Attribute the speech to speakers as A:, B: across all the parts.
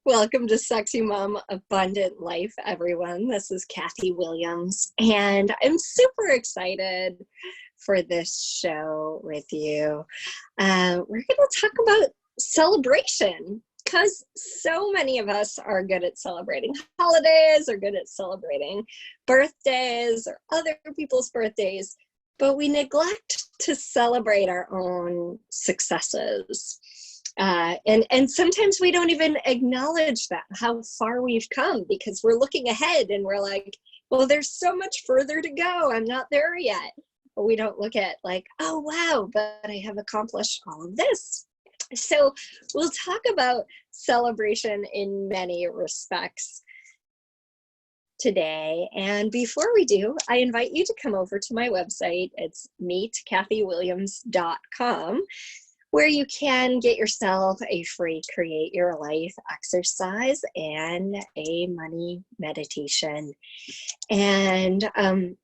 A: Welcome to Sexy Mom Abundant Life, everyone. This is Kathy Williams, and I'm super excited for this show with you. We're going to talk about celebration because so many of us are good at celebrating holidays, or good at celebrating birthdays or other people's birthdays, but we neglect to celebrate our own successes. And sometimes we don't even acknowledge that, how far we've come, because we're looking ahead and we're like, well, there's so much further to go. I'm not there yet. But we don't look at like, oh, wow, but I have accomplished all of this. So we'll talk about celebration in many respects today. And before we do, I invite you to come over to my website. It's meetkathywilliams.com. where you can get yourself a free Create Your Life exercise and a money meditation. And and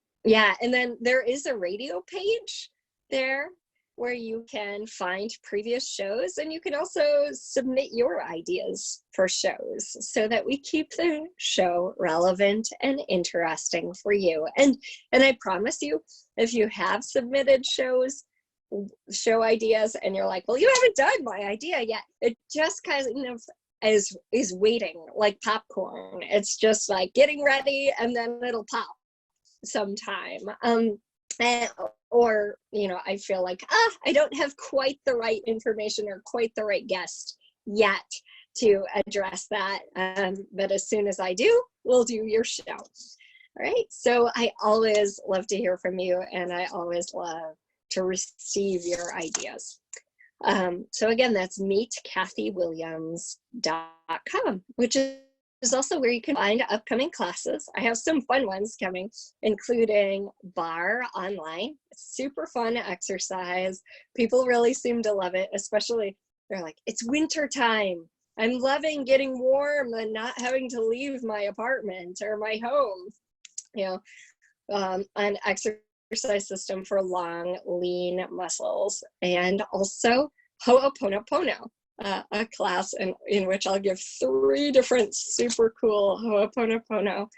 A: then there is a radio page there where you can find previous shows, and you can also submit your ideas for shows so that we keep the show relevant and interesting for you. And I promise you, if you have submitted show ideas and you're like, well, you haven't done my idea yet, it just kind of is waiting like popcorn. It's just like getting ready, and then it'll pop sometime. Or I feel like I don't have quite the right information or quite the right guest yet to address that, but as soon as I do, we'll do your show. All right, so I always love to hear from you, and I always love to receive your ideas. So again, that's meetkathywilliams.com, which is also where you can find upcoming classes. I have some fun ones coming, including bar online. Super fun exercise. People really seem to love it, especially they're like, it's winter time. I'm loving getting warm and not having to leave my apartment or my home. An exercise system for long, lean muscles, and also Ho'oponopono, a class in which I'll give 3 different super cool Ho'oponopono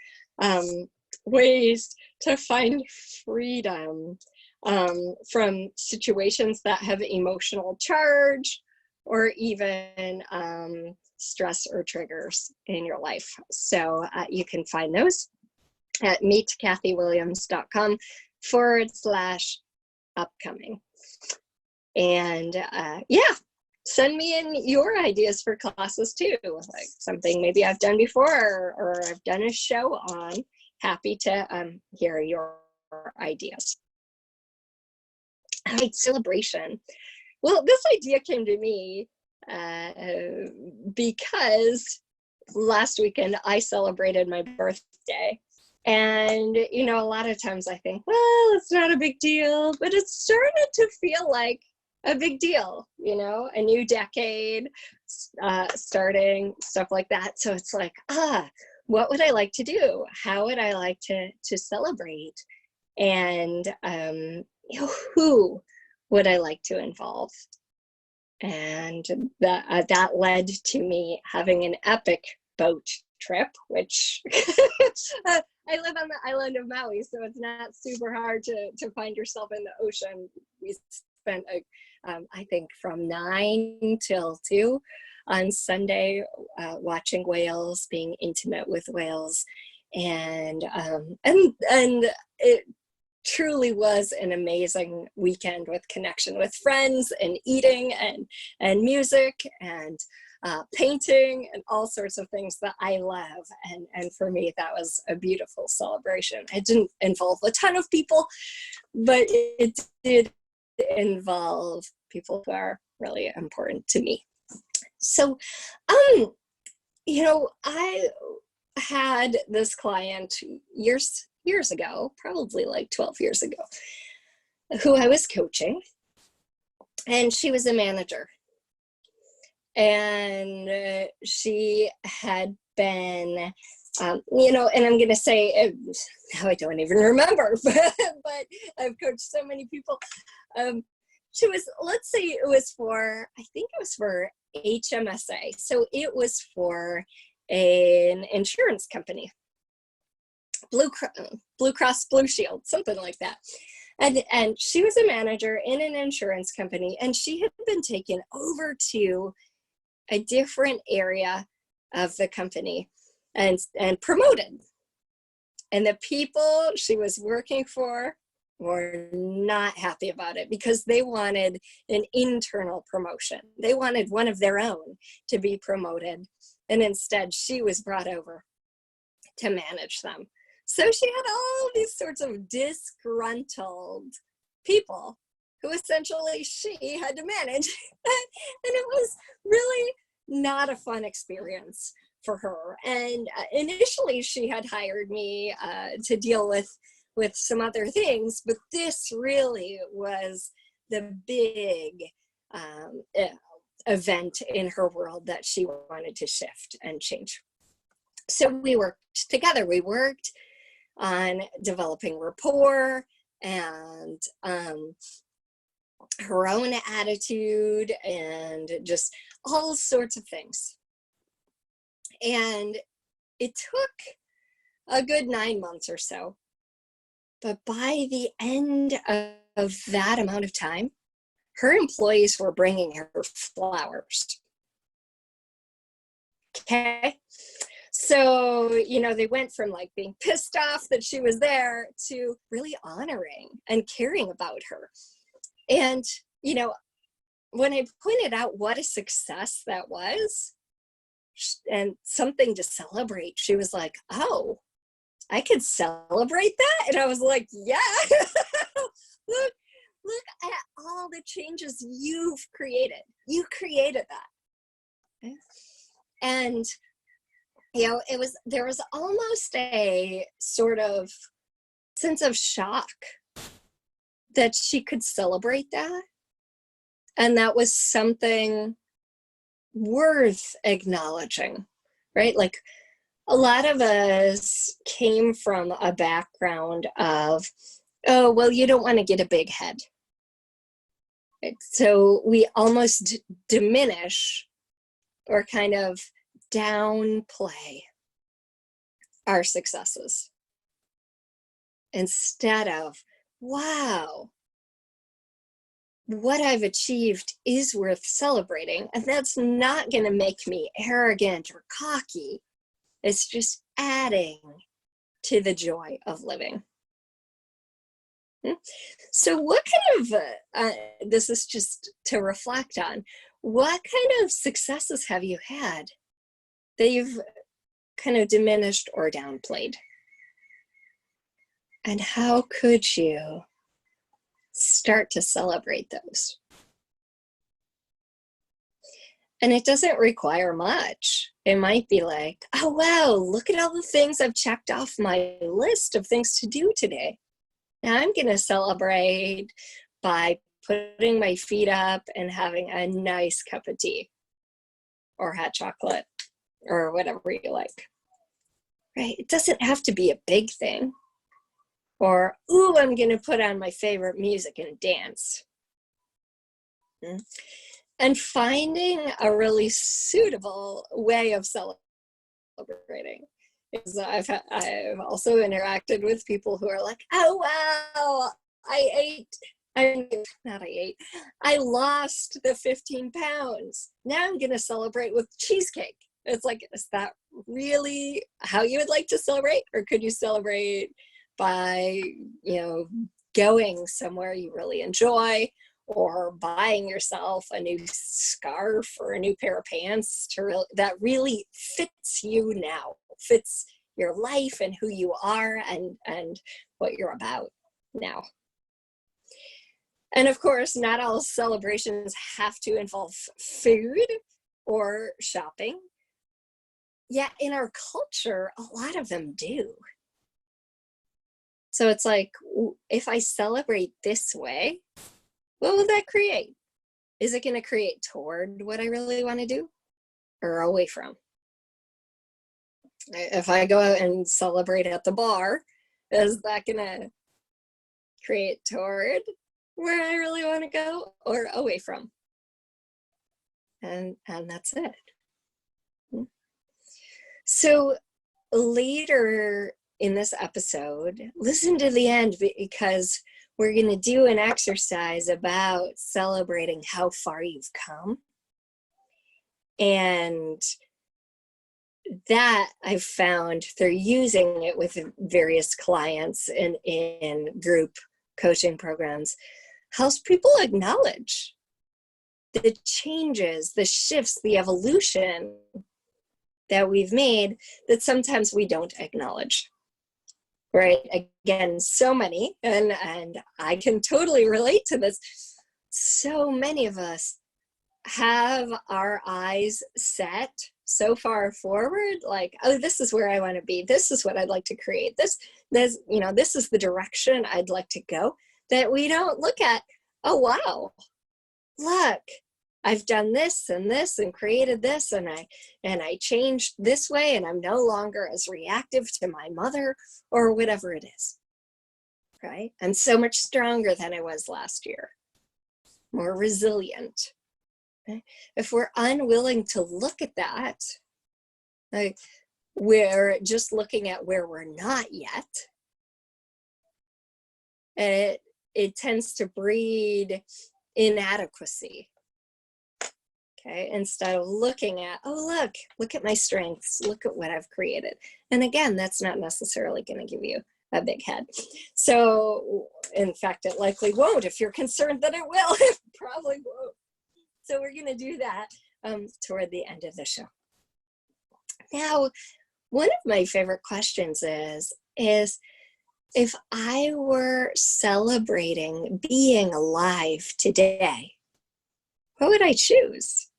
A: ways to find freedom from situations that have emotional charge, or even stress or triggers in your life. So you can find those at meetkathywilliams.com/upcoming. And send me in your ideas for classes too, like something maybe I've done before or I've done a show on. Happy to hear your ideas. All right, celebration. Well, this idea came to me because last weekend I celebrated my birthday. And, a lot of times I think, well, it's not a big deal, but it started to feel like a big deal, a new decade starting, stuff like that. So it's like, what would I like to do? How would I like to celebrate? And who would I like to involve? And that led to me having an epic boat trip, which I live on the island of Maui, so it's not super hard to find yourself in the ocean. We spent, I think, from 9 till 2 on Sunday watching whales, being intimate with whales, and it truly was an amazing weekend with connection with friends and eating and music and painting and all sorts of things that I love. And for me, that was a beautiful celebration. It didn't involve a ton of people, but it did involve people who are really important to me. So, I had this client years ago, probably like 12 years ago, who I was coaching, and she was a manager. And she had been, and I'm going to say, now I don't even remember, but I've coached so many people. let's say it was for, I think it was for HMSA. So it was for an insurance company, Blue Cross Blue Shield, something like that. And she was a manager in an insurance company, and she had been taken over to a different area of the company and promoted. And the people she was working for were not happy about it because they wanted an internal promotion. They wanted one of their own to be promoted. And instead, she was brought over to manage them. So she had all these sorts of disgruntled people who essentially she had to manage. And it was really not a fun experience for her. And initially she had hired me to deal with some other things, but this really was the big event in her world that she wanted to shift and change. So we worked together. We worked on developing rapport and her own attitude and just all sorts of things. And it took a good 9 months or so. But by the end of that amount of time, her employees were bringing her flowers. Okay. So, they went from like being pissed off that she was there to really honoring and caring about her. And, when I pointed out what a success that was and something to celebrate, she was like, oh, I could celebrate that? And I was like, yeah, look at all the changes you've created. You created that. Okay? And, there was almost a sort of sense of shock that she could celebrate that. And that was something worth acknowledging, right? Like a lot of us came from a background of, oh, well, you don't want to get a big head. Right? So we almost diminish or kind of downplay our successes instead of, wow, what I've achieved is worth celebrating. And that's not going to make me arrogant or cocky. It's just adding to the joy of living. So what kind of, this is just to reflect on, what kind of successes have you had that you've kind of diminished or downplayed? And how could you start to celebrate those? And it doesn't require much. It might be like, oh, wow, look at all the things I've checked off my list of things to do today. Now I'm going to celebrate by putting my feet up and having a nice cup of tea or hot chocolate or whatever you like. Right? It doesn't have to be a big thing. Or, ooh, I'm going to put on my favorite music and dance. And finding a really suitable way of celebrating. Because I've also interacted with people who are like, oh, wow, I lost the 15 pounds. Now I'm going to celebrate with cheesecake. It's like, is that really how you would like to celebrate? Or could you celebrate by, going somewhere you really enjoy, or buying yourself a new scarf or a new pair of pants that really fits you now, fits your life and who you are and what you're about now. And of course, not all celebrations have to involve food or shopping. Yet in our culture, a lot of them do. So it's like, if I celebrate this way, what will that create? Is it going to create toward what I really want to do or away from? If I go out and celebrate at the bar, is that going to create toward where I really want to go or away from. And that's it. So later in this episode, listen to the end, because we're going to do an exercise about celebrating how far you've come. And that I've found through using it with various clients in group coaching programs helps people acknowledge the changes, the shifts, the evolution that we've made that sometimes we don't acknowledge. Right? Again, so many, and I can totally relate to this. So many of us have our eyes set so far forward, like, oh, this is where I want to be. This is what I'd like to create. This is the direction I'd like to go, that we don't look at, oh, wow, look, I've done this and created this, and I changed this way, and I'm no longer as reactive to my mother or whatever it is, right? I'm so much stronger than I was last year, more resilient. Okay? If we're unwilling to look at that, like, we're just looking at where we're not yet, and it tends to breed inadequacy. Okay, instead of looking at, oh, look at my strengths, look at what I've created. And again, that's not necessarily going to give you a big head. So in fact, it likely won't. If you're concerned that it will, it probably won't. So we're going to do that toward the end of the show. Now, one of my favorite questions is if I were celebrating being alive today, what would I choose?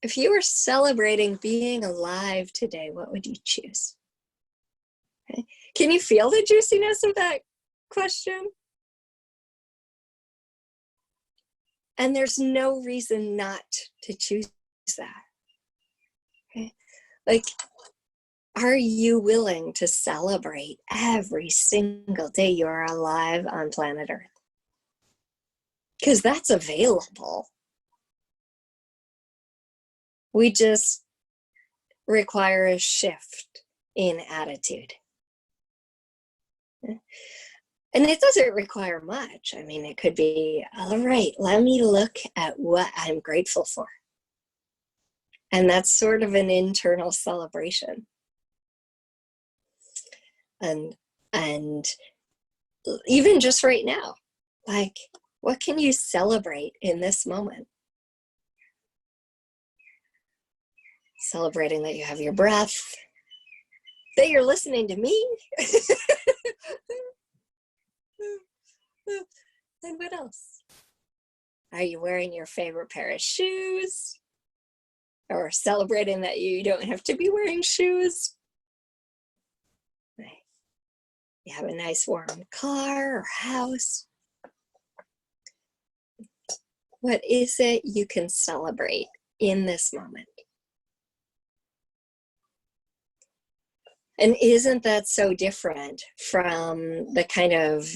A: If you were celebrating being alive today, what would you choose? Okay. Can you feel the juiciness of that question? And there's no reason not to choose that. Okay. Like, are you willing to celebrate every single day you're alive on planet Earth? Because that's available. We just require a shift in attitude. And it doesn't require much. I mean, it could be, all right, let me look at what I'm grateful for. And that's sort of an internal celebration. And even just right now, like, what can you celebrate in this moment? Celebrating that you have your breath, that you're listening to me. And what else? Are you wearing your favorite pair of shoes? Or celebrating that you don't have to be wearing shoes? You have a nice warm car or house. What is it you can celebrate in this moment? And isn't that so different from the kind of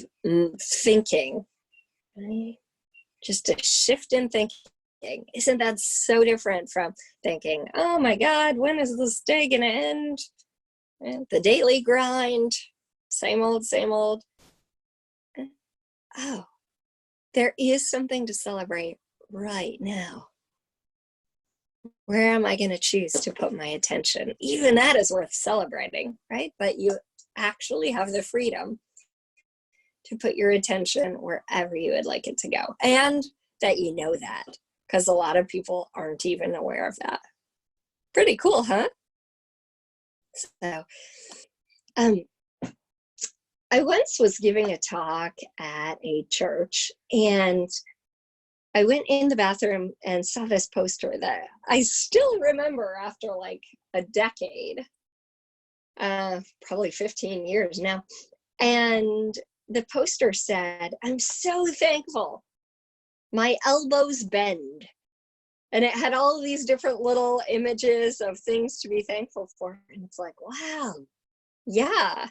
A: thinking, right? Just a shift in thinking. Isn't that so different from thinking, oh my God, when is this day gonna end? And the daily grind, same old, same old. Oh, there is something to celebrate right now. Where am I going to choose to put my attention? Even that is worth celebrating, right? But you actually have the freedom to put your attention wherever you would like it to go. And that you know that, because a lot of people aren't even aware of that. Pretty cool, huh? So, I once was giving a talk at a church, and I went in the bathroom and saw this poster that I still remember after like a decade, probably 15 years now. And the poster said, I'm so thankful my elbows bend. And it had all these different little images of things to be thankful for. And it's like, wow, yeah,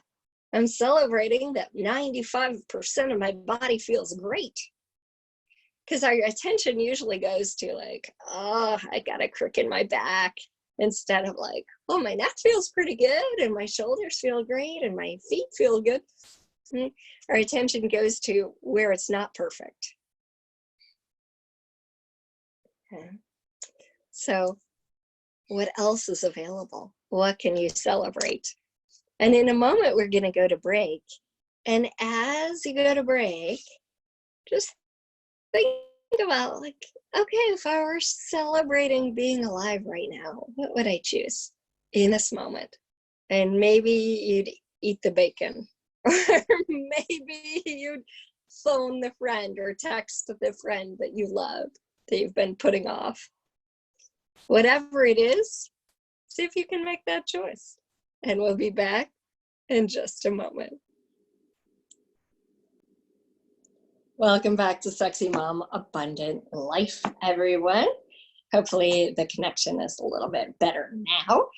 A: I'm celebrating that 95% of my body feels great. Because our attention usually goes to like, oh, I got a crook in my back, instead of like, oh, my neck feels pretty good and my shoulders feel great and my feet feel good. Our attention goes to where it's not perfect. Okay. So what else is available? What can you celebrate? And in a moment, we're going to go to break. And as you go to break, just think about like, okay, if I were celebrating being alive right now, what would I choose in this moment? And maybe you'd eat the bacon, or maybe you'd phone the friend or text the friend that you love, that you've been putting off. Whatever it is, see if you can make that choice. And we'll be back in just a moment. Welcome back to Sexy Mom Abundant Life, everyone. Hopefully the connection is a little bit better now.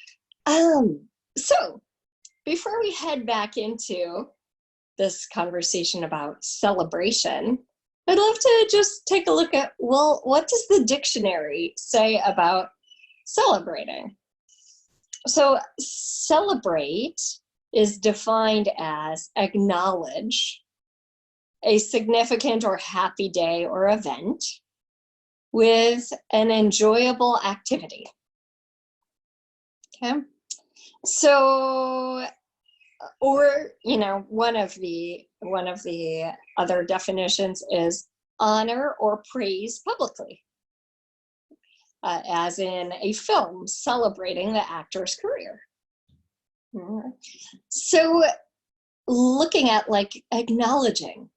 A: So before we head back into this conversation about celebration, I'd love to just take a look at, well, what does the dictionary say about celebrating? So celebrate is defined as acknowledge a significant or happy day or event with an enjoyable activity. Okay. So, or, you know, one of the other definitions is honor or praise publicly, as in a film celebrating the actor's career. So looking at like acknowledging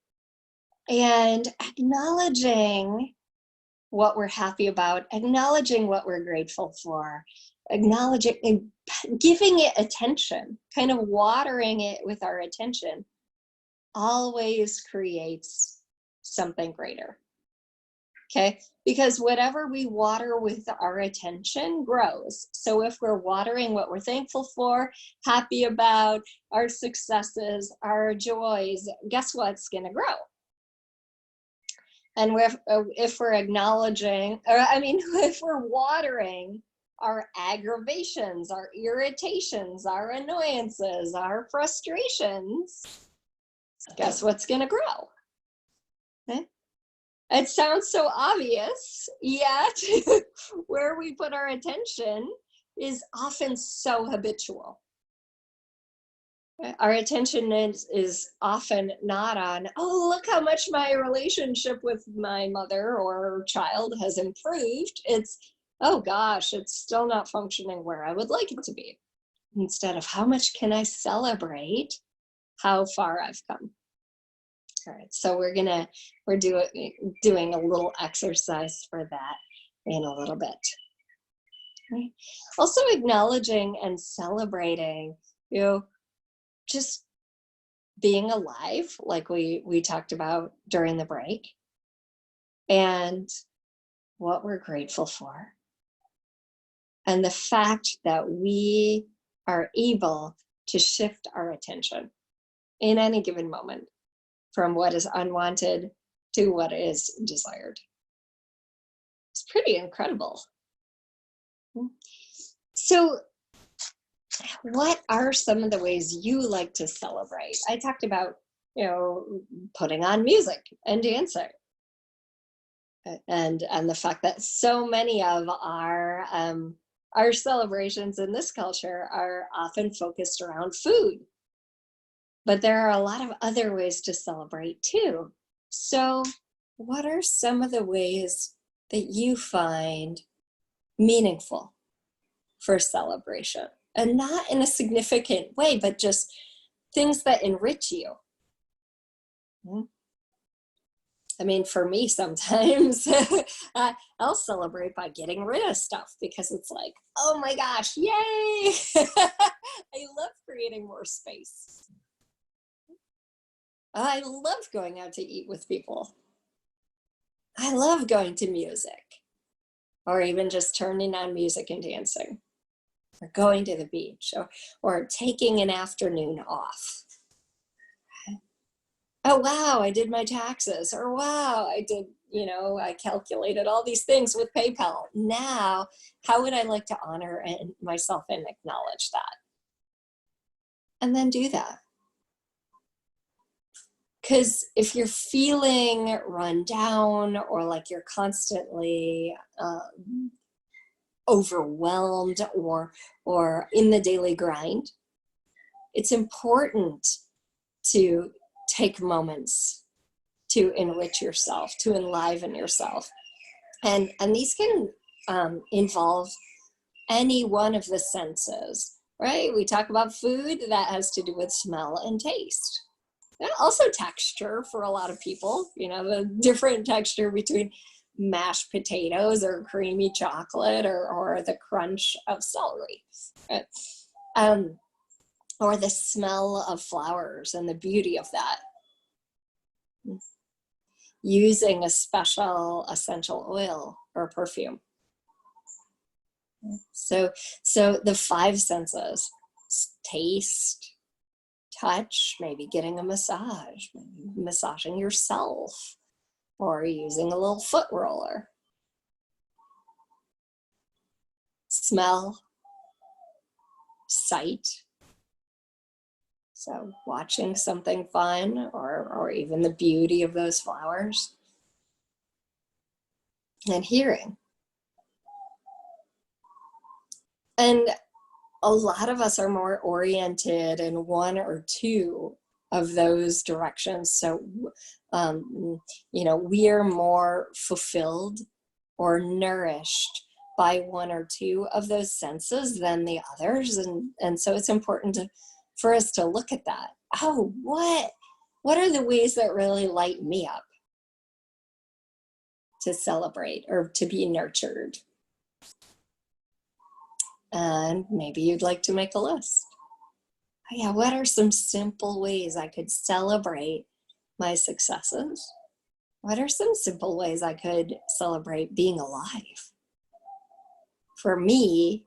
A: what we're happy about, acknowledging what we're grateful for, acknowledging and giving it attention, kind of watering it with our attention, always creates something greater. Okay, because whatever we water with our attention grows. So if we're watering what we're thankful for, happy about, our successes, our joys, guess what's going to grow? And if we're acknowledging, if we're watering our aggravations, our irritations, our annoyances, our frustrations, guess what's going to grow? Okay? It sounds so obvious, yet where we put our attention is often so habitual. Our attention is often not on, oh, look how much my relationship with my mother or child has improved. It's, oh gosh, it's still not functioning where I would like it to be. Instead of how much can I celebrate how far I've come. All right, so we're doing a little exercise for that in a little bit. Okay. Also acknowledging and celebrating, just being alive, like we talked about during the break, and what we're grateful for. And the fact that we are able to shift our attention in any given moment from what is unwanted to what is desired. It's pretty incredible. So what are some of the ways you like to celebrate? I talked about, putting on music and dancing. And the fact that so many of our celebrations in this culture are often focused around food. But there are a lot of other ways to celebrate too. So what are some of the ways that you find meaningful for celebration? And not in a significant way, but just things that enrich you. I mean, for me, sometimes I'll celebrate by getting rid of stuff because it's like, oh my gosh, yay! I love creating more space. I love going out to eat with people. I love going to music, or even just turning on music and dancing, or going to the beach, or taking an afternoon off. oh, wow, I did my taxes, or wow, I did, I calculated all these things with PayPal. Now, how would I like to honor myself and acknowledge that? And then do that. Because if you're feeling run down or like you're constantly overwhelmed or in the daily grind, it's important to take moments to enrich yourself, to enliven yourself. And these can involve any one of the senses, right? We talk about food, that has to do with smell and taste. And also texture for a lot of people, the different texture between mashed potatoes or creamy chocolate or the crunch of celery. Right? Or the smell of flowers and the beauty of that. Using a special essential oil or perfume. So the five senses: taste, touch, maybe getting a massage, maybe massaging yourself, or using a little foot roller. Smell, sight. So watching something fun or even the beauty of those flowers. And hearing. And a lot of us are more oriented in one or two of those directions. So, we are more fulfilled or nourished by one or two of those senses than the others. And so it's important for us to look at that. Oh, what are the ways that really light me up to celebrate or to be nurtured? And maybe you'd like to make a list. Oh, yeah, what are some simple ways I could celebrate my successes? What are some simple ways I could celebrate being alive? For me,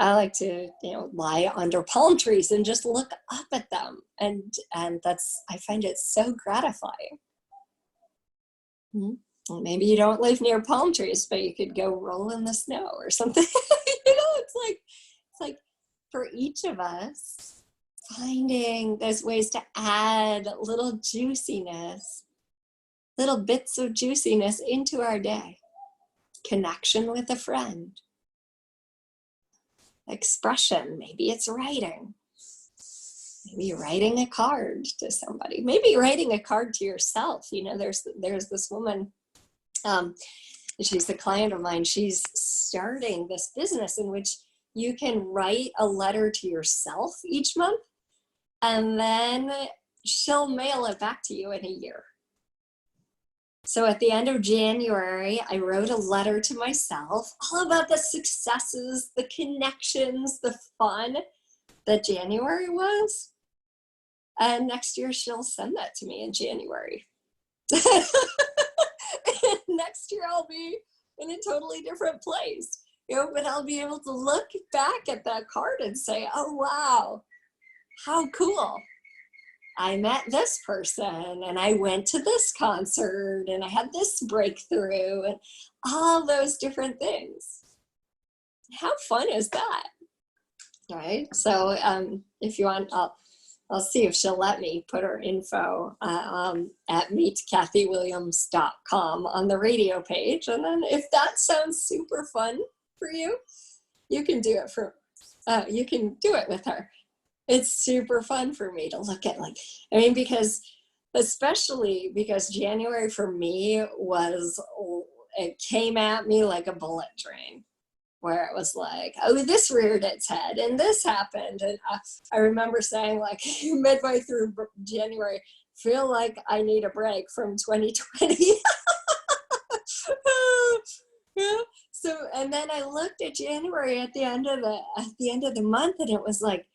A: I like to, lie under palm trees and just look up at them. And I find it so gratifying. Well, maybe you don't live near palm trees, but you could go roll in the snow or something. It's like for each of us, finding those ways to add little juiciness, little bits of juiciness into our day. Connection with a friend. Expression, maybe it's writing. Maybe you're writing a card to somebody. Maybe writing a card to yourself. There's this woman, she's a client of mine. She's starting this business in which you can write a letter to yourself each month, and then she'll mail it back to you in a year. So at the end of January, I wrote a letter to myself all about the successes, the connections, the fun that January was. And next year, she'll send that to me in January. Next year, I'll be in a totally different place. But I'll be able to look back at that card and say, oh, wow, how cool. I met this person and I went to this concert and I had this breakthrough and all those different things. How fun is that? Right? So if you want, I'll see if she'll let me put her info at meetkathywilliams.com on the radio page. And then if that sounds super fun for you, you can do it with her. It's super fun for me to look at, especially because January for me it came at me like a bullet train, where it was like, oh, this reared its head and this happened. And I remember saying, midway through January, feel like I need a break from 2020. Yeah. So, and then I looked at January at the end of the month, and it was like,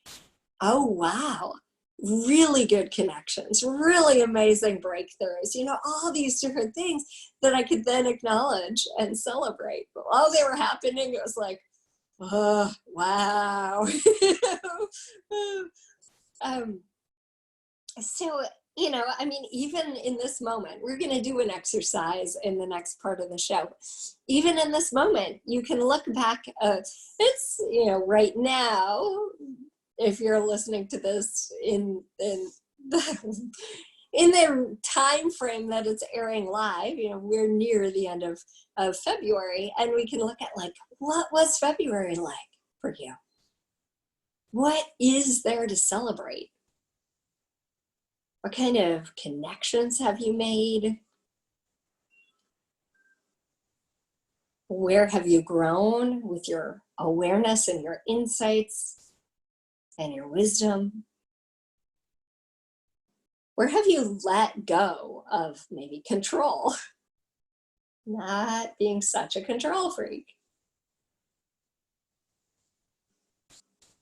A: oh, wow, really good connections, really amazing breakthroughs, all these different things that I could then acknowledge and celebrate. But while they were happening, it was like, oh, wow. So you know, I mean, even in this moment, we're going to do an exercise in the next part of the show. Even in this moment, you can look back. It's, you know, right now, if you're listening to this in the, in the time frame that it's airing live, you know, we're near the end of February, and we can look at like, what was February like for you? What is there to celebrate? What kind of connections have you made? Where have you grown with your awareness and your insights and your wisdom? Where have you let go of maybe control? Not being such a control freak.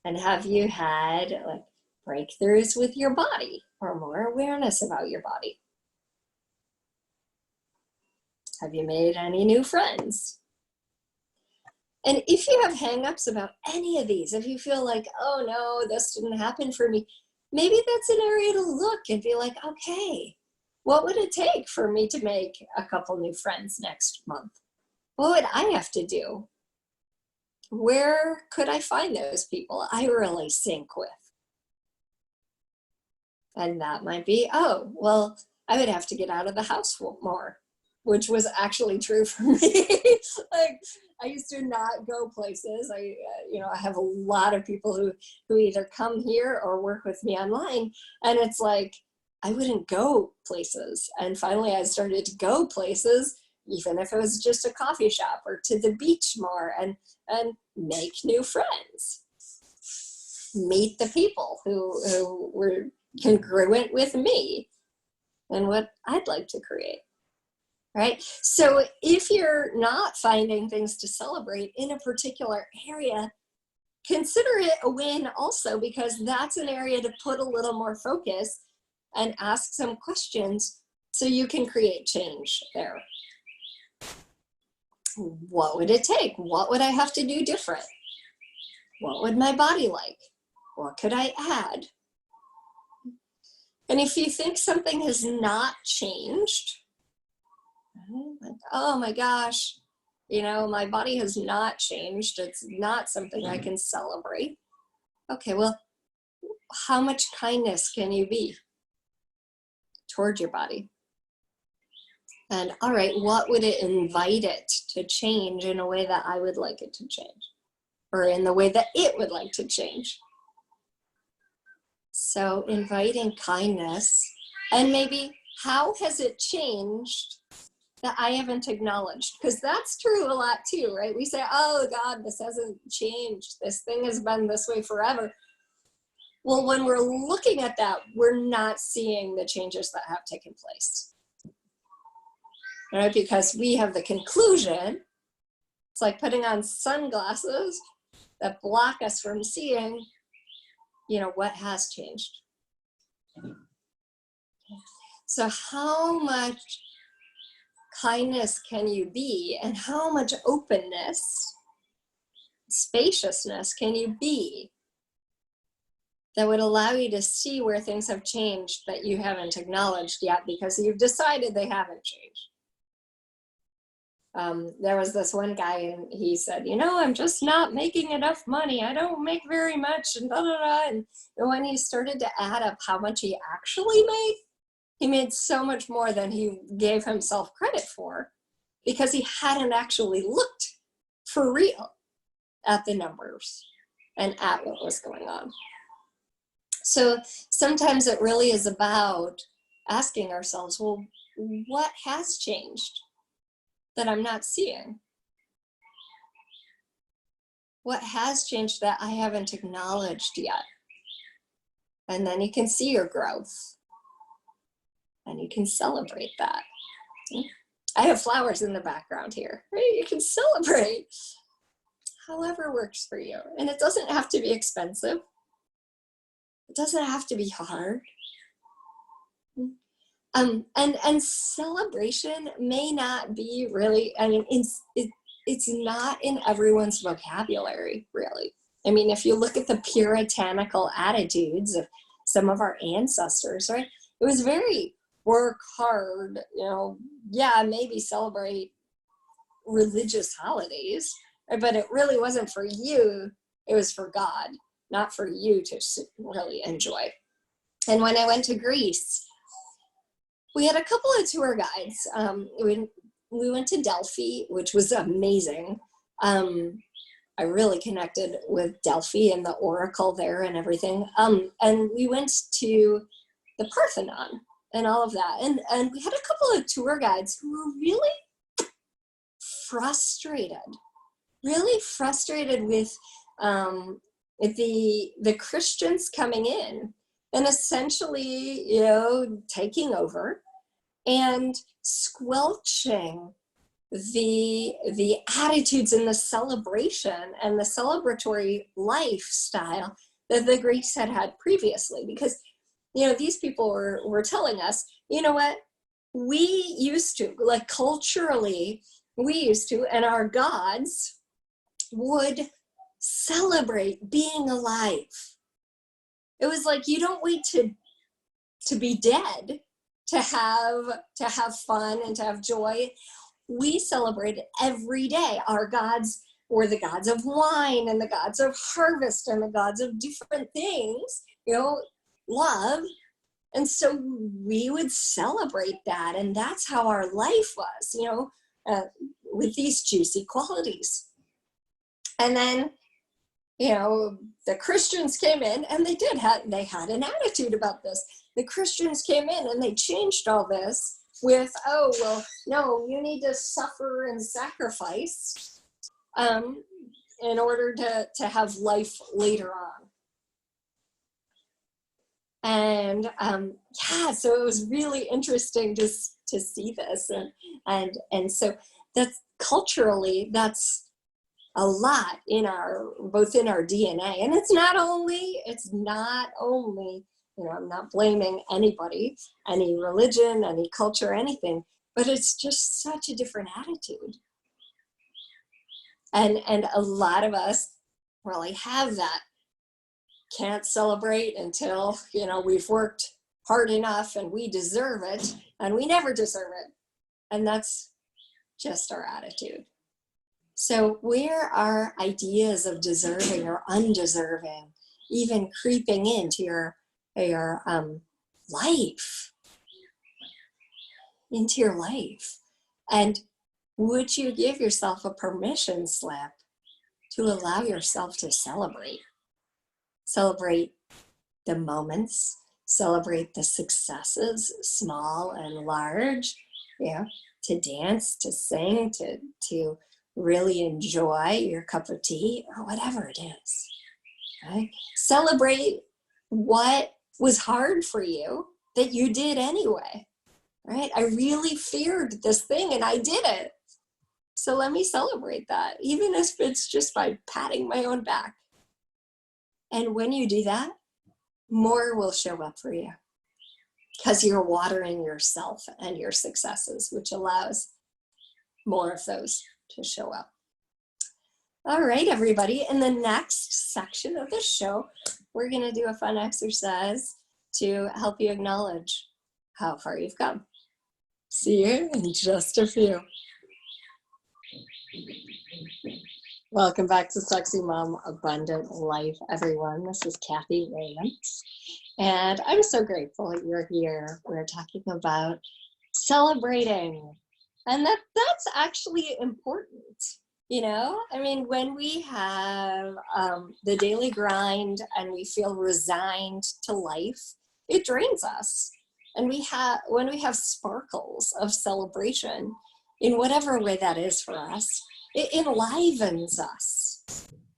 A: And have you had like breakthroughs with your body or more awareness about your body? Have you made any new friends? And if you have hangups about any of these, if you feel like, oh no, this didn't happen for me, maybe that's an area to look and be like, okay, what would it take for me to make a couple new friends next month? What would I have to do? Where could I find those people I really sync with? And that might be, oh, well, I would have to get out of the house more, which was actually true for me. Like, I used to not go places. You know, I have a lot of people who either come here or work with me online, and it's like, I wouldn't go places. And finally I started to go places, even if it was just a coffee shop or to the beach more, and make new friends, meet the people who were congruent with me and what I'd like to create. Right? So if you're not finding things to celebrate in a particular area, consider it a win also, because that's an area to put a little more focus and ask some questions so you can create change there. What would it take? What would I have to do different? What would my body like? What could I add? And if you think something has not changed, like, oh my gosh, you know, my body has not changed. It's not something I can celebrate. Okay, well, how much kindness can you be toward your body? And all right, what would it invite it to change in a way that I would like it to change? Or in the way that it would like to change? So inviting kindness, and maybe how has it changed that I haven't acknowledged? Because that's true a lot too, right? We say, oh God, this hasn't changed. This thing has been this way forever. Well, when we're looking at that, we're not seeing the changes that have taken place. Right? Because we have the conclusion. It's like putting on sunglasses that block us from seeing, you know, what has changed. So how much kindness can you be, and how much openness, spaciousness can you be that would allow you to see where things have changed that you haven't acknowledged yet because you've decided they haven't changed? There was this one guy, and he said, you know, I'm just not making enough money. I don't make very much, and da da da. And when he started to add up how much he actually made, he made so much more than he gave himself credit for, because he hadn't actually looked for real at the numbers and at what was going on. So sometimes it really is about asking ourselves, well, what has changed that I'm not seeing? What has changed that I haven't acknowledged yet? And then you can see your growth, and you can celebrate that. I have flowers in the background here, right? You can celebrate however works for you. And it doesn't have to be expensive. It doesn't have to be hard. And celebration may not be really, I mean, it's not in everyone's vocabulary, really. I mean, if you look at the puritanical attitudes of some of our ancestors, right? It was very work hard, yeah, maybe celebrate religious holidays, but it really wasn't for you. It was for God, not for you to really enjoy. And when I went to Greece, we had a couple of tour guides. We went to Delphi, which was amazing. I really connected with Delphi and the oracle there and everything. And we went to the Parthenon and all of that. And we had a couple of tour guides who were really frustrated with the Christians coming in and essentially, taking over and squelching the attitudes and the celebration and the celebratory lifestyle that the Greeks had previously. Because, these people were telling us, you know what, we used to, like culturally, we used to, and our gods would celebrate being alive. It was like, you don't wait to be dead to have fun and to have joy. We celebrated every day. Our gods were the gods of wine and the gods of harvest and the gods of different things, love. And so we would celebrate that. And that's how our life was, with these juicy qualities. And then, the Christians came in and they had an attitude about this. The Christians came in and they changed all this with, oh, well, no, you need to suffer and sacrifice in order to have life later on. And so it was really interesting just to see this. And so that's culturally, that's a lot both in our DNA. And it's not only, I'm not blaming anybody, any religion, any culture, anything, but it's just such a different attitude. And a lot of us really have that. Can't celebrate until, we've worked hard enough and we deserve it, and we never deserve it. And that's just our attitude. So where are ideas of deserving or undeserving even creeping into your life, and would you give yourself a permission slip to allow yourself to celebrate the moments, celebrate the successes, small and large, to dance, to sing, to really enjoy your cup of tea or whatever it is, right? Celebrate what was hard for you that you did anyway, right? I really feared this thing and I did it. So let me celebrate that, even if it's just by patting my own back. And when you do that, more will show up for you because you're watering yourself and your successes, which allows more of those to show up. All right, everybody. In the next section of the show, we're going to do a fun exercise to help you acknowledge how far you've come. See you in just a few. Welcome back to Sexy Mom Abundant Life, everyone. This is Kathy Williams, and I'm so grateful you're here. We're talking about celebrating, and that's actually important. When we have the daily grind and we feel resigned to life, it drains us. And when we have sparkles of celebration, in whatever way that is for us, it enlivens us,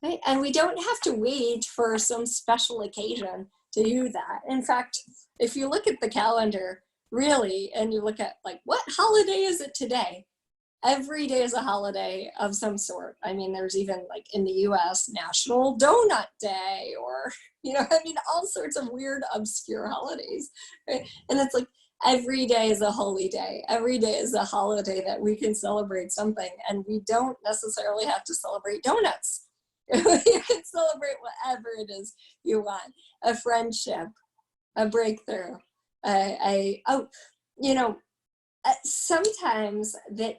A: right? And we don't have to wait for some special occasion to do that. In fact, if you look at the calendar, really, and you look at what holiday is it today? Every day is a holiday of some sort. There's even in the US, National Donut Day, or, all sorts of weird, obscure holidays, right? And it's every day is a holy day. Every day is a holiday that we can celebrate something, and we don't necessarily have to celebrate donuts. You can celebrate whatever it is you want. A friendship, a breakthrough, Oh, you know, sometimes the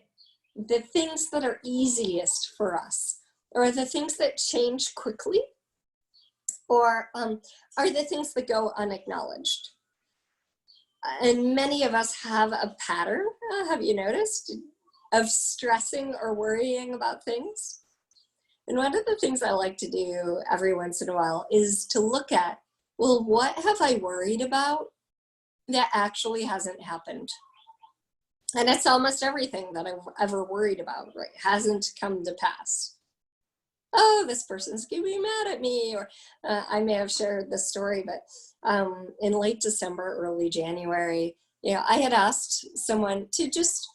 A: things that are easiest for us, or the things that change quickly, or are the things that go unacknowledged. And many of us have a pattern, have you noticed, of stressing or worrying about things. And one of the things I like to do every once in a while is to look at, well, what have I worried about that actually hasn't happened? And it's almost everything that I've ever worried about, right, hasn't come to pass. Oh, this person's gonna be mad at me, or I may have shared this story, but in late December, early January, I had asked someone to just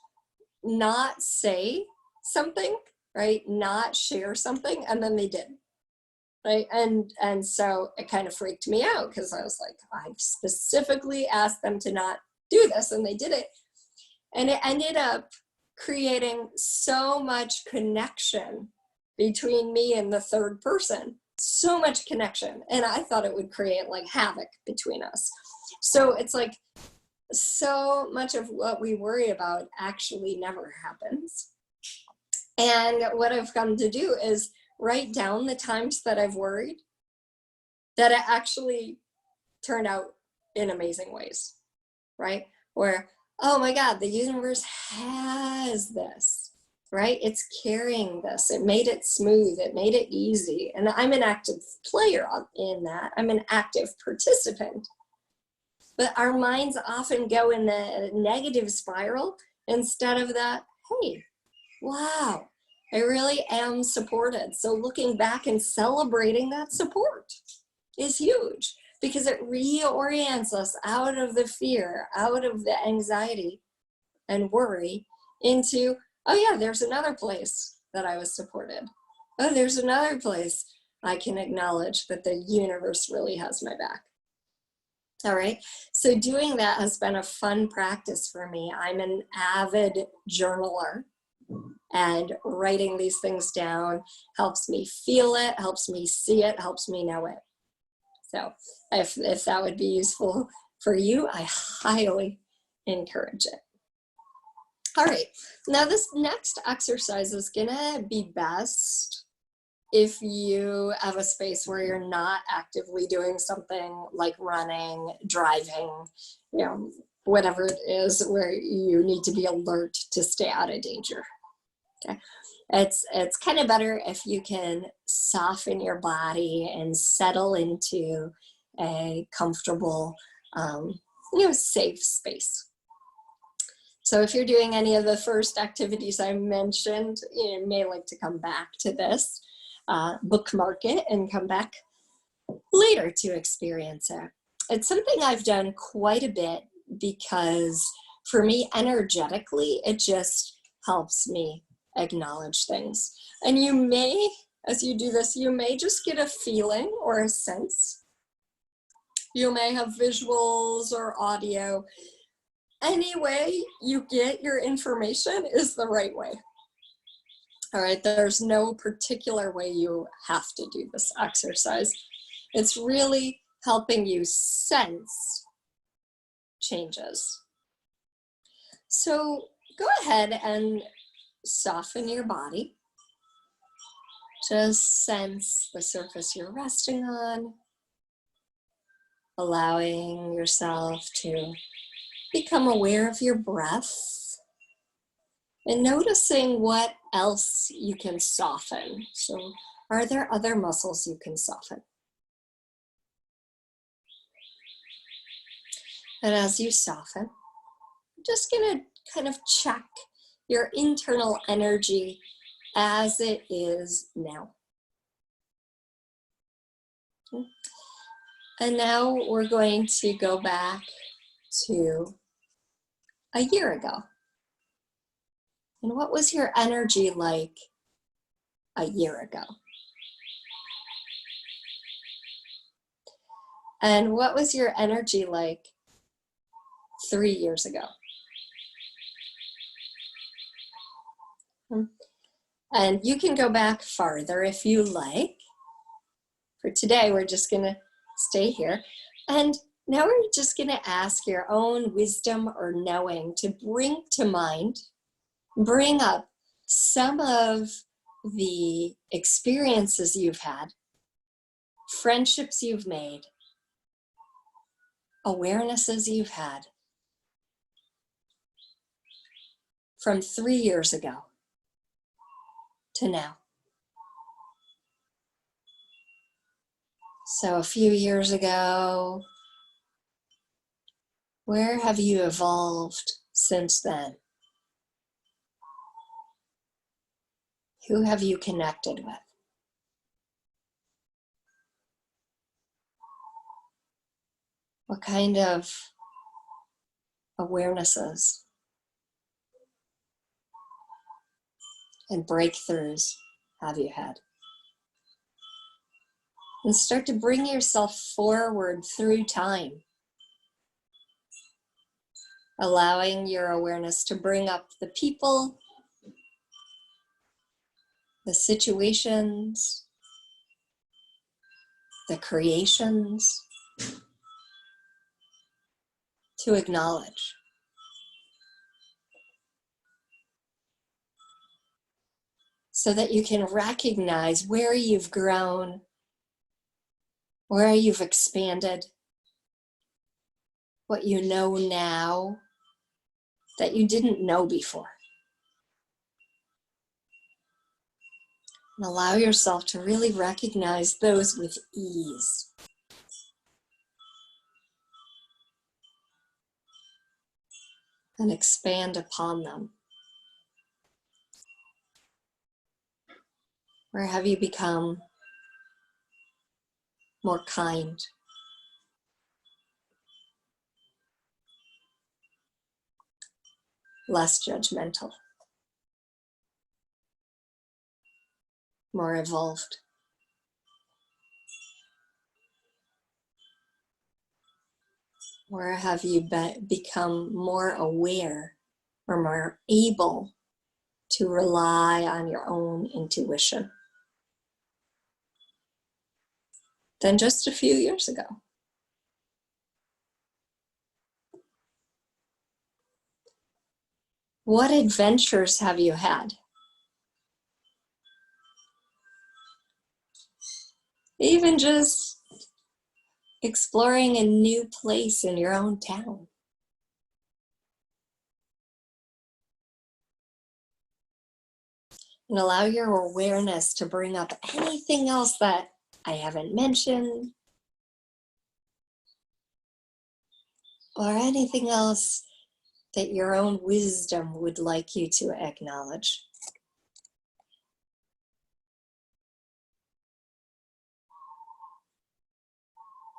A: not say something, right, not share something, and then they did, right? And so it kind of freaked me out, because I was like, I specifically asked them to not do this, and they did it. And it ended up creating so much connection between me and the third person, so much connection. And I thought it would create like havoc between us. So it's like, so much of what we worry about actually never happens. And what I've come to do is write down the times that I've worried that it actually turned out in amazing ways, right? Where, oh my God, the universe has this, right? It's carrying this. It made it smooth. It made it easy. And I'm an active player in that. I'm an active participant. But our minds often go in the negative spiral instead of that, hey, wow, I really am supported. So looking back and celebrating that support is huge, because it reorients us out of the fear, out of the anxiety and worry into, oh yeah, there's another place that I was supported. Oh, there's another place I can acknowledge that the universe really has my back. All right, so doing that has been a fun practice for me. I'm an avid journaler, and writing these things down helps me feel it, helps me see it, helps me know it. So if that would be useful for you, I highly encourage it. All right, now this next exercise is gonna be best if you have a space where you're not actively doing something like running, driving, whatever it is where you need to be alert to stay out of danger. Okay, it's kind of better if you can soften your body and settle into a comfortable, safe space. So if you're doing any of the first activities I mentioned, you may like to come back to this, bookmark it, and come back later to experience it. It's something I've done quite a bit, because for me, energetically, it just helps me acknowledge things. And you may, as you do this, you may just get a feeling or a sense. You may have visuals or audio. Any way you get your information is the right way. All right, there's no particular way you have to do this exercise. It's really helping you sense changes. So go ahead and soften your body. Just sense the surface you're resting on, allowing yourself to become aware of your breath and noticing what else you can soften. So are there other muscles you can soften? And as you soften, I'm just gonna kind of check your internal energy as it is now. And now we're going to go back to a year ago. And what was your energy like a year ago? And what was your energy like 3 years ago? And you can go back farther if you like. For today, we're just gonna stay here. And Now we're just going to ask your own wisdom or knowing to bring to mind, bring up some of the experiences you've had, friendships you've made, awarenesses you've had from 3 years ago to now. So a few years ago, where have you evolved since then? Who have you connected with? What kind of awarenesses and breakthroughs have you had? And start to bring yourself forward through time, allowing your awareness to bring up the people, the situations, the creations, to acknowledge. So that you can recognize where you've grown, where you've expanded, what you know now that you didn't know before. And allow yourself to really recognize those with ease. And expand upon them. Where have you become more kind? Less judgmental? More evolved? Where have you become more aware or more able to rely on your own intuition than just a few years ago? What adventures have you had? Even just exploring a new place in your own town. And allow your awareness to bring up anything else that I haven't mentioned, or anything else that your own wisdom would like you to acknowledge.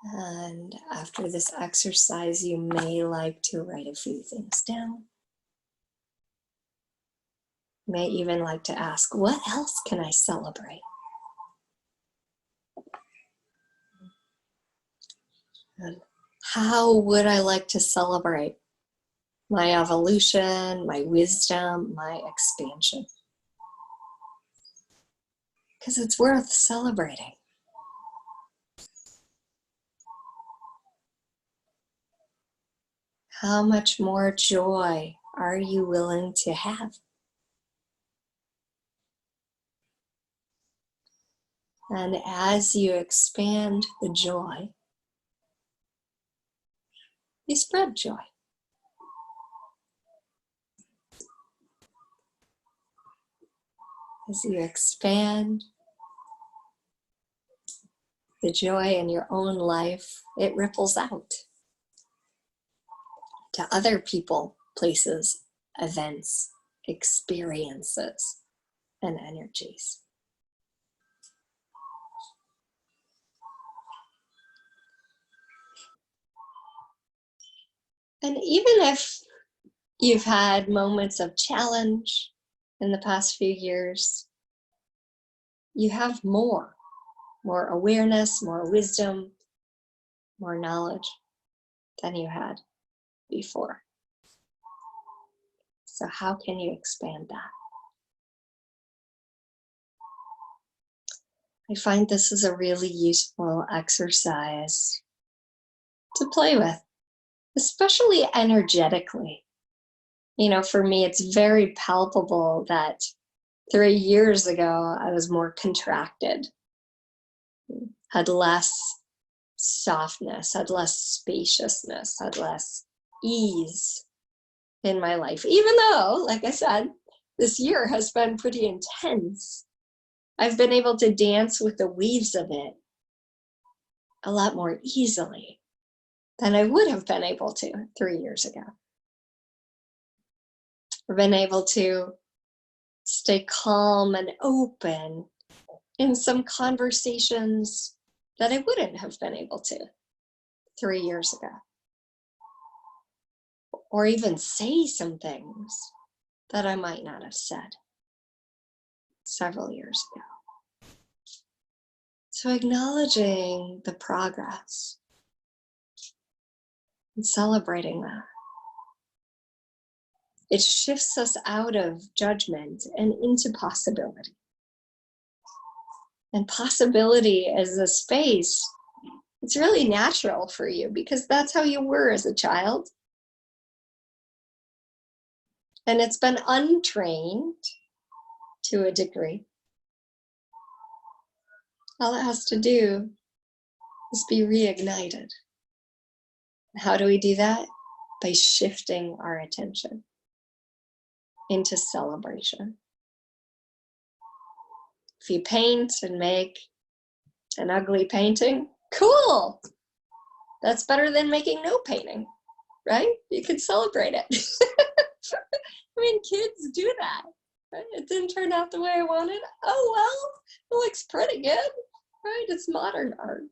A: And after this exercise, you may like to write a few things down. You may even like to ask, what else can I celebrate? And how would I like to celebrate my evolution, my wisdom, my expansion? Because it's worth celebrating. How much more joy are you willing to have? And as you expand the joy, you spread joy. As you expand the joy in your own life, it ripples out to other people, places, events, experiences, and energies. And even if you've had moments of challenge in the past few years, you have more awareness, more wisdom, more knowledge than you had before. So how can you expand that? I find this is a really useful exercise to play with, especially energetically. For me, it's very palpable that 3 years ago, I was more contracted, had less softness, had less spaciousness, had less ease in my life. Even though, like I said, this year has been pretty intense, I've been able to dance with the weaves of it a lot more easily than I would have been able to 3 years ago. I've been able to stay calm and open in some conversations that I wouldn't have been able to 3 years ago. Or even say some things that I might not have said several years ago. So acknowledging the progress and celebrating that. It shifts us out of judgment and into possibility. And possibility is a space, it's really natural for you because that's how you were as a child. And it's been untrained to a degree. All it has to do is be reignited. How do we do that? By shifting our attention into celebration. If you paint and make an ugly painting, cool. That's better than making no painting, right? You can celebrate it. I mean, kids do that. Right? It didn't turn out the way I wanted. Oh, well, it looks pretty good, right? It's modern art.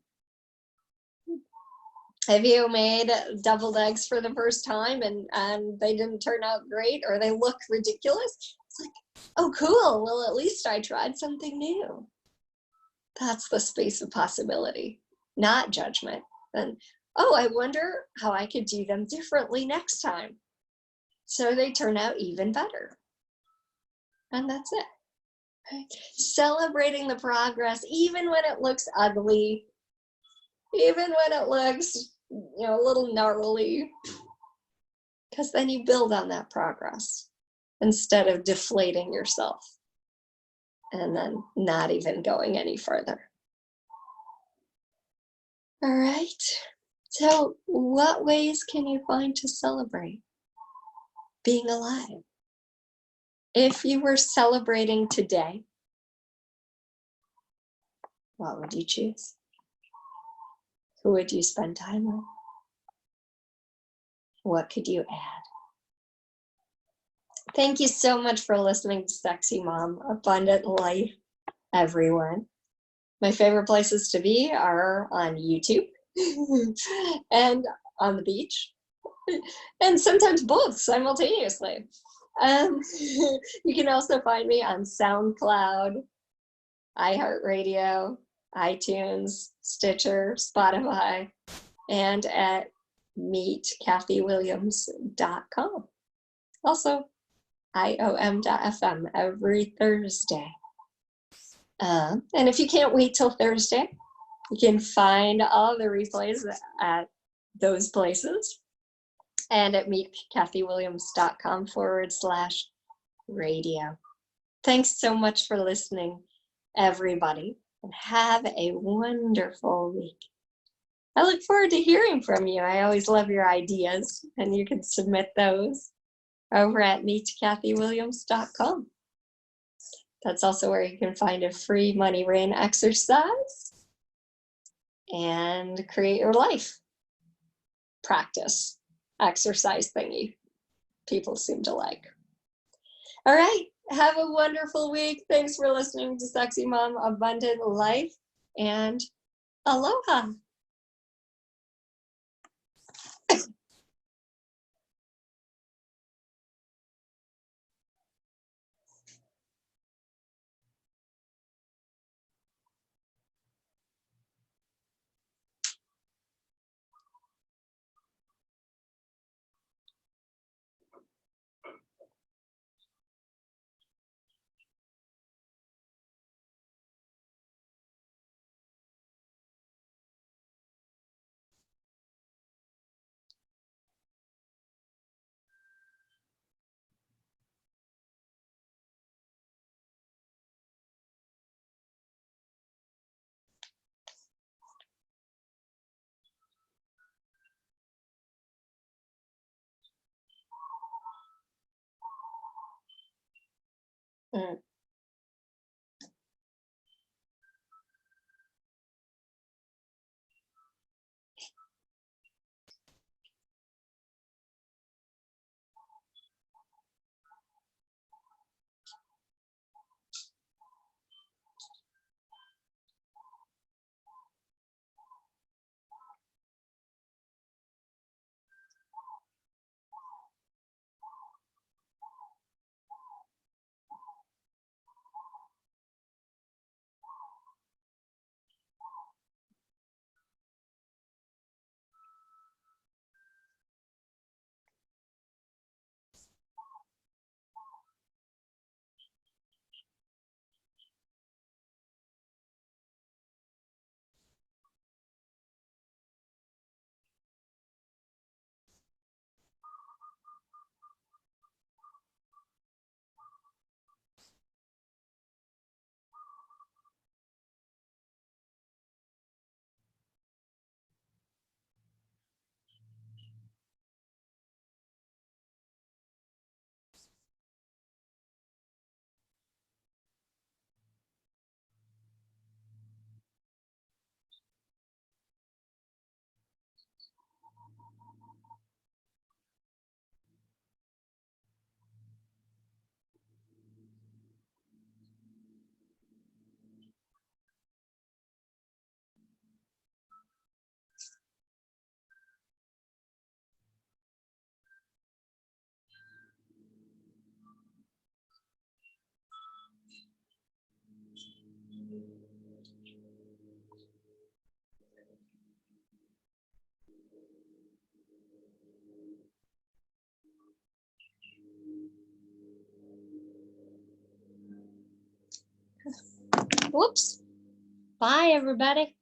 A: Have you made deviled eggs for the first time and they didn't turn out great or they look ridiculous? It's like, oh, cool. Well, at least I tried something new. That's the space of possibility, not judgment. And, oh, I wonder how I could do them differently next time. So they turn out even better. And that's it. Right? Celebrating the progress, even when it looks ugly, even when it looks, a little gnarly, because then you build on that progress instead of deflating yourself and then not even going any further. All right. So what ways can you find to celebrate being alive? If you were celebrating today, what would you choose? Who would you spend time with? What could you add? Thank you so much for listening to Sexy Mom, Abundant Life, everyone. My favorite places to be are on YouTube and on the beach, and sometimes both simultaneously. You can also find me on SoundCloud, iHeartRadio, iTunes, Stitcher, Spotify, and at meetkathywilliams.com. Also, IOM.fm every Thursday. And if you can't wait till Thursday, you can find all the replays at those places and at meetkathywilliams.com/radio. Thanks so much for listening, everybody, and have a wonderful week. I look forward to hearing from you. I always love your ideas, and you can submit those over at meetkathywilliams.com. That's also where you can find a free money rain exercise and create your life practice exercise thingy people seem to like. All right. Have a wonderful week. Thanks for listening to Sexy Mom, Abundant Life, and aloha. Mm. Whoops. Bye, everybody.